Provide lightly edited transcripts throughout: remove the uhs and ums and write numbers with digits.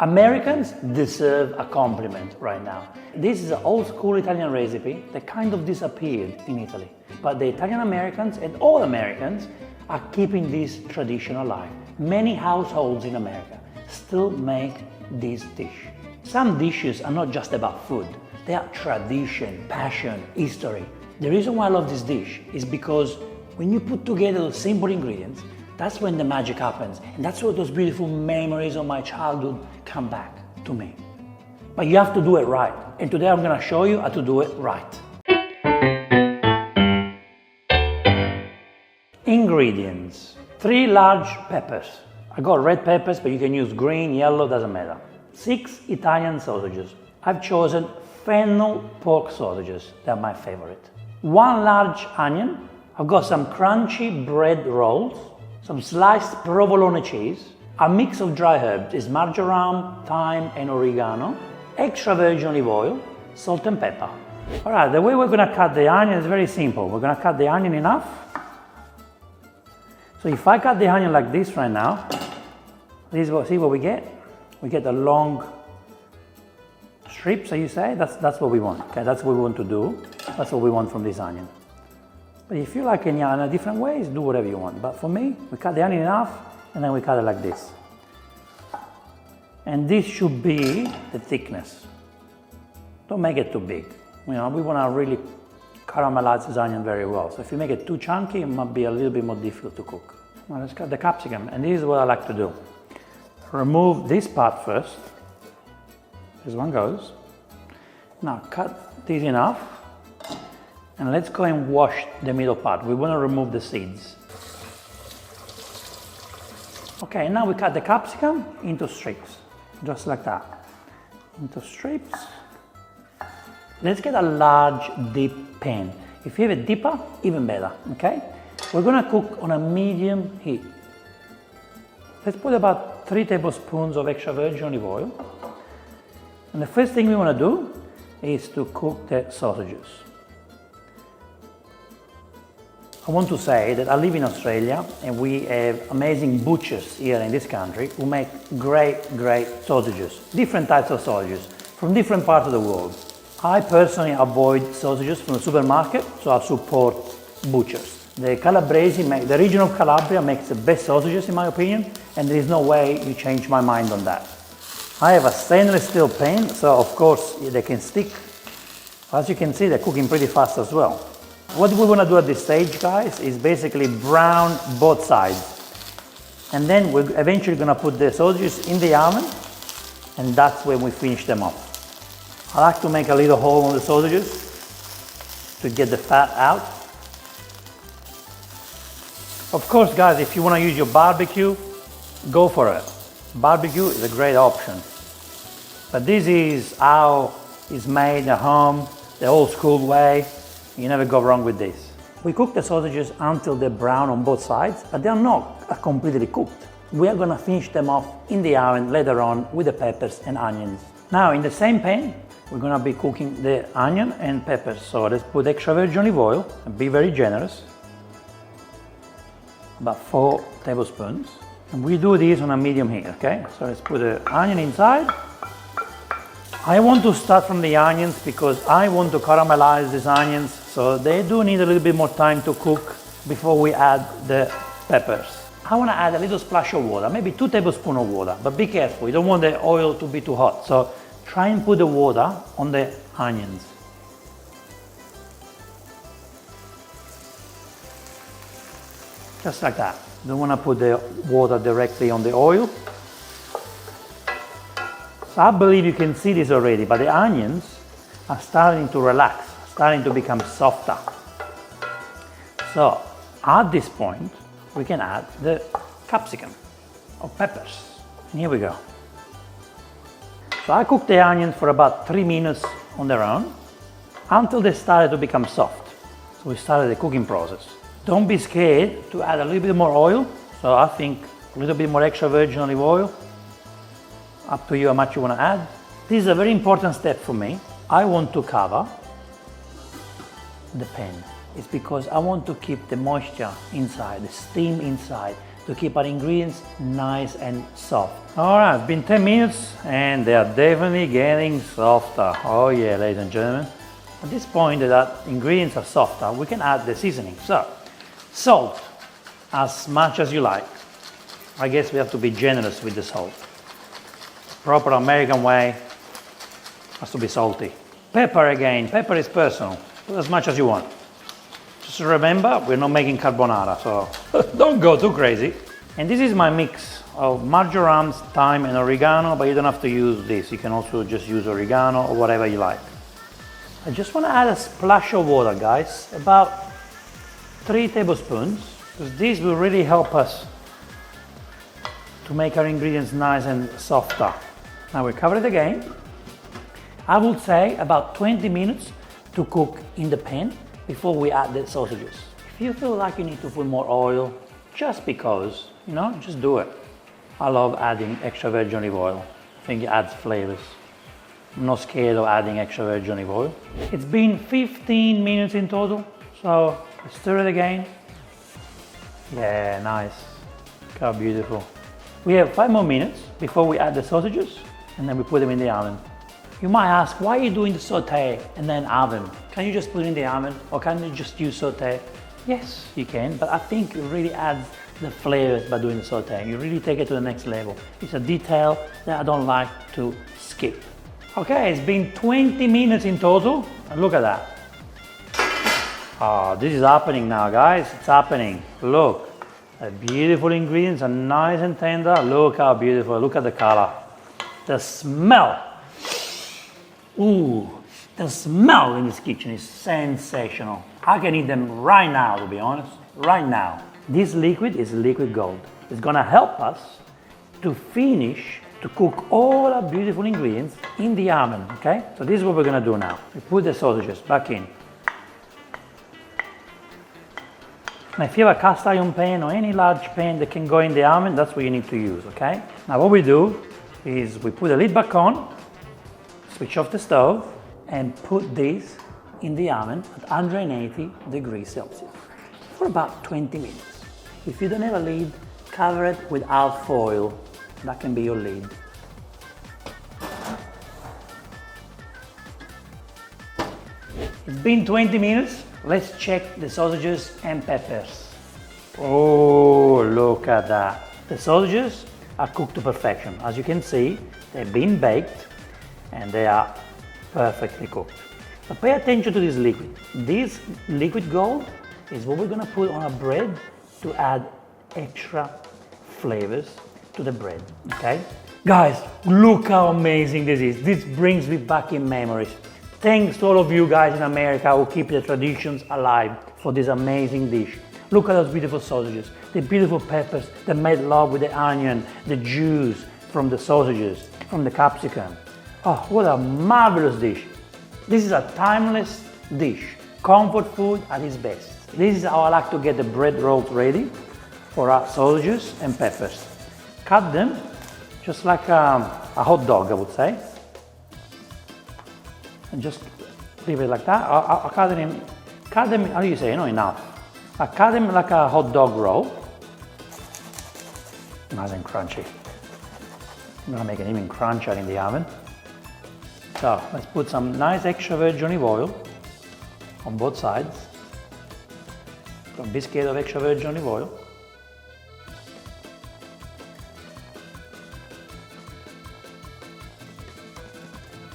Americans deserve a compliment right now. This is an old school Italian recipe that kind of disappeared in Italy. But the Italian Americans and all Americans are keeping this tradition alive. Many households in America still make this dish. Some dishes are not just about food. They are tradition, passion, history. The reason why I love this dish is because when you put together those simple ingredients, that's when the magic happens. And that's where those beautiful memories of my childhood come back to me. But you have to do it right. And today I'm gonna show you how to do it right. Ingredients. 3 large peppers. I got red peppers, but you can use green, yellow, doesn't matter. 6 Italian sausages. I've chosen fennel pork sausages. They're my favorite. 1 large onion. I've got some crunchy bread rolls, some sliced provolone cheese, a mix of dry herbs is marjoram, thyme and oregano, extra virgin olive oil, salt and pepper. All right, the way we're gonna cut the onion is very simple. We're gonna cut the onion enough. So if I cut the onion like this right now, this is what, see what we get? We get a long strips, so you say? That's what we want, okay? That's what we want to do. That's what we want from this onion. But if you like any onion different ways, do whatever you want. But for me, we cut the onion enough, and then we cut it like this. And this should be the thickness. Don't make it too big. You know, we want to really caramelize this onion very well. So if you make it too chunky, it might be a little bit more difficult to cook. Now let's cut the capsicum, and this is what I like to do. Remove this part first. This one goes. Now cut this enough, and let's go and wash the middle part. We want to remove the seeds. Okay, now we cut the capsicum into strips, just like that. Into strips. Let's get a large deep pan. If you have a dipper, even better, okay? We're gonna cook on a medium heat. Let's put about 3 tablespoons of extra virgin olive oil. And the first thing we wanna do is to cook the sausages. I want to say that I live in Australia and we have amazing butchers here in this country who make great sausages, different types of sausages from different parts of the world. I personally avoid sausages from the supermarket, so I support butchers. The the region of Calabria makes the best sausages in my opinion, and there is no way you change my mind on that. I have a stainless steel pan, so of course they can stick. As you can see, they're cooking pretty fast as well. What we want to do at this stage, guys, is basically brown both sides. And then we're eventually going to put the sausages in the oven, and that's when we finish them off. I like to make a little hole on the sausages to get the fat out. Of course, guys, if you want to use your barbecue, go for it. Barbecue is a great option. But this is how it's made at home, the old school way. You never go wrong with this. We cook the sausages until they're brown on both sides, but they're not completely cooked. We are gonna finish them off in the oven later on with the peppers and onions. Now in the same pan, we're gonna be cooking the onion and peppers. So let's put extra virgin olive oil and be very generous. About 4 tablespoons. And we do this on a medium heat, okay? So let's put the onion inside. I want to start from the onions because I want to caramelize these onions, so they do need a little bit more time to cook before we add the peppers. I want to add a little splash of water, maybe 2 tablespoons of water, but be careful, you don't want the oil to be too hot, so try and put the water on the onions. Just like that. Don't want to put the water directly on the oil. I believe you can see this already, but the onions are starting to relax, starting to become softer. So at this point, we can add the capsicum or peppers. And here we go. So I cooked the onions for about 3 minutes on their own until they started to become soft. So we started the cooking process. Don't be scared to add a little bit more oil. So I think a little bit more extra virgin olive oil. Up to you how much you want to add. This is a very important step for me. I want to cover the pan. It's because I want to keep the moisture inside, the steam inside, to keep our ingredients nice and soft. All right, it's been 10 minutes and they are definitely getting softer. Oh yeah, ladies and gentlemen. At this point that our ingredients are softer, we can add the seasoning. So, salt, as much as you like. I guess we have to be generous with the salt. Proper American way has to be salty. Pepper again, pepper is personal. Put as much as you want. Just remember, we're not making carbonara, so don't go too crazy. And this is my mix of marjorams, thyme and oregano, but you don't have to use this. You can also just use oregano or whatever you like. I just want to add a splash of water, guys, about 3 tablespoons, because this will really help us to make our ingredients nice and softer. Now we cover it again. I would say about 20 minutes to cook in the pan before we add the sausages. If you feel like you need to put more oil, just because, just do it. I love adding extra virgin olive oil. I think it adds flavors. I'm not scared of adding extra virgin olive oil. It's been 15 minutes in total, so let's stir it again. Yeah, nice. Look how beautiful. We have 5 more minutes before we add the sausages, and then we put them in the oven. You might ask, why are you doing the saute and then oven? Can you just put it in the oven, or can you just use saute? Yes, you can, but I think it really adds the flavors by doing the saute. You really take it to the next level. It's a detail that I don't like to skip. Okay, it's been 20 minutes in total, and look at that. Oh, this is happening now, guys. It's happening. Look, the beautiful ingredients are nice and tender. Look how beautiful. Look at the color. The smell. Ooh, the smell in this kitchen is sensational. I can eat them right now, to be honest. Right now. This liquid is liquid gold. It's gonna help us to finish, to cook all our beautiful ingredients in the oven, okay? So this is what we're gonna do now. We put the sausages back in. Now if you have a cast iron pan or any large pan that can go in the oven, that's what you need to use, okay? Now what we do is we put the lid back on, switch off the stove, and put this in the oven at 180 degrees Celsius for about 20 minutes. If you don't have a lid, cover it with alf foil. That can be your lid. It's been 20 minutes. Let's check the sausages and peppers. Oh, look at that. The sausages are cooked to perfection. As you can see, they've been baked and they are perfectly cooked. But pay attention to this liquid. This liquid gold is what we're gonna put on our bread to add extra flavors to the bread, okay? Guys, look how amazing this is. This brings me back in memories. Thanks to all of you guys in America who keep the traditions alive for this amazing dish. Look at those beautiful sausages, the beautiful peppers that made love with the onion, the juice from the sausages, from the capsicum. Oh, what a marvelous dish. This is a timeless dish, comfort food at its best. This is how I like to get the bread rolls ready for our sausages and peppers. Cut them just like a hot dog, I would say. And just leave it like that. I cut them, how do you say, enough. I cut them like a hot dog roll. Nice and crunchy. I'm gonna make it even crunchier in the oven. So let's put some nice extra virgin olive oil on both sides. A biscuit of extra virgin olive oil.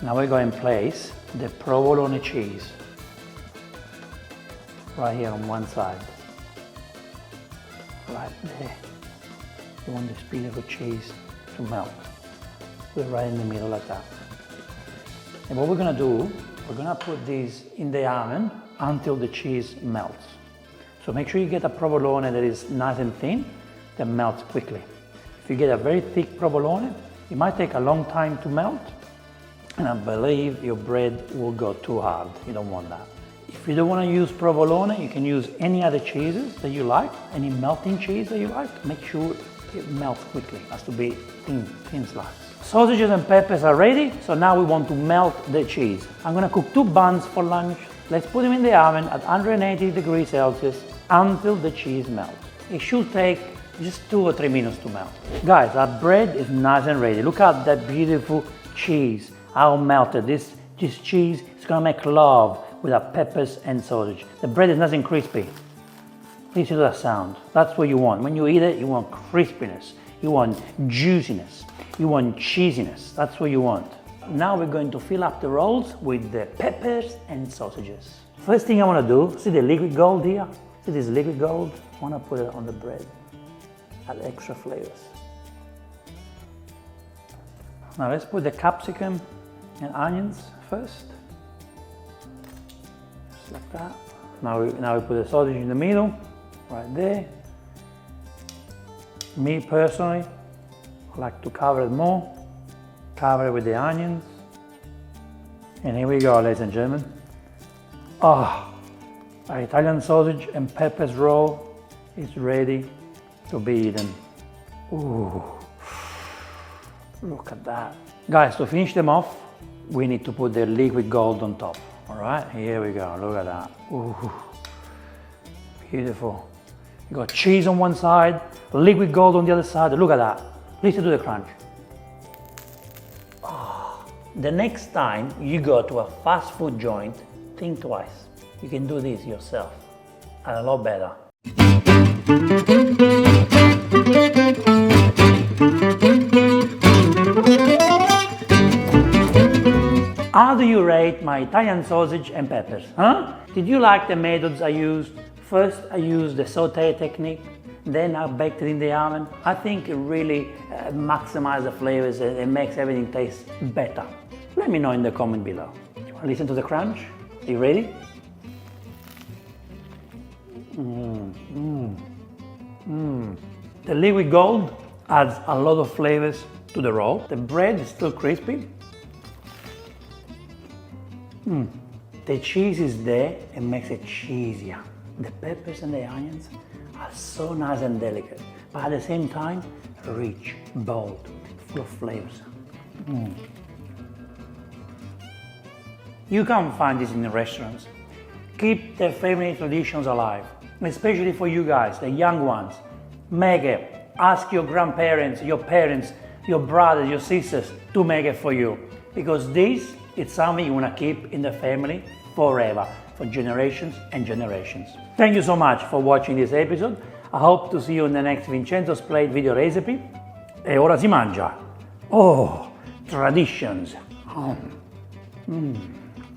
Now we're going to place the provolone cheese right here on one side. Right there. You want this piece of cheese to melt. Put it right in the middle like that. And what we're going to do, we're going to put these in the oven until the cheese melts. So make sure you get a provolone that is nice and thin, that melts quickly. If you get a very thick provolone, it might take a long time to melt, and I believe your bread will go too hard. You don't want that. If you don't want to use provolone, you can use any other cheeses that you like, any melting cheese that you like. Make sure it melts quickly. It has to be thin slices. Sausages and peppers are ready, so now we want to melt the cheese. I'm going to cook 2 buns for lunch. Let's put them in the oven at 180 degrees Celsius until the cheese melts. It should take just 2 or 3 minutes to melt. Guys, our bread is nice and ready. Look at that beautiful cheese, how melted. This cheese is gonna make love with our peppers and sausage. The bread is nice and crispy. Listen to that sound. That's what you want. When you eat it, you want crispiness, you want juiciness, you want cheesiness. That's what you want. Now we're going to fill up the rolls with the peppers and sausages. First thing I want to do, see the liquid gold here? See this liquid gold? I want to put it on the bread. Add extra flavors. Now let's put the capsicum and onions first. Just like that. Now we put the sausage in the middle, right there. Me personally, I like to cover it more. Cover it with the onions. And here we go, ladies and gentlemen. Ah, our Italian sausage and peppers roll is ready to be eaten. Ooh, look at that. Guys, to finish them off, we need to put the liquid gold on top. All right, here we go, look at that. Ooh, beautiful. You got cheese on one side, liquid gold on the other side. Look at that. Listen to the crunch. The next time you go to a fast food joint, think twice. You can do this yourself, and a lot better. How do you rate my Italian sausage and peppers? Huh? Did you like the methods I used? First, I used the sauté technique. Then I baked it in the oven. I think it really maximizes the flavors and makes everything taste better. Let me know in the comment below. You want to listen to the crunch? Are you ready? The liquid gold adds a lot of flavors to the roll. The bread is still crispy. The cheese is there and makes it cheesier. The peppers and the onions are so nice and delicate, but at the same time, rich, bold, full of flavors. You can't find this in the restaurants. Keep the family traditions alive, especially for you guys, the young ones. Make it. Ask your grandparents, your parents, your brothers, your sisters to make it for you, because this is something you want to keep in the family forever, for generations and generations. Thank you so much for watching this episode. I hope to see you in the next Vincenzo's Plate video recipe. E ora si mangia. Oh, traditions.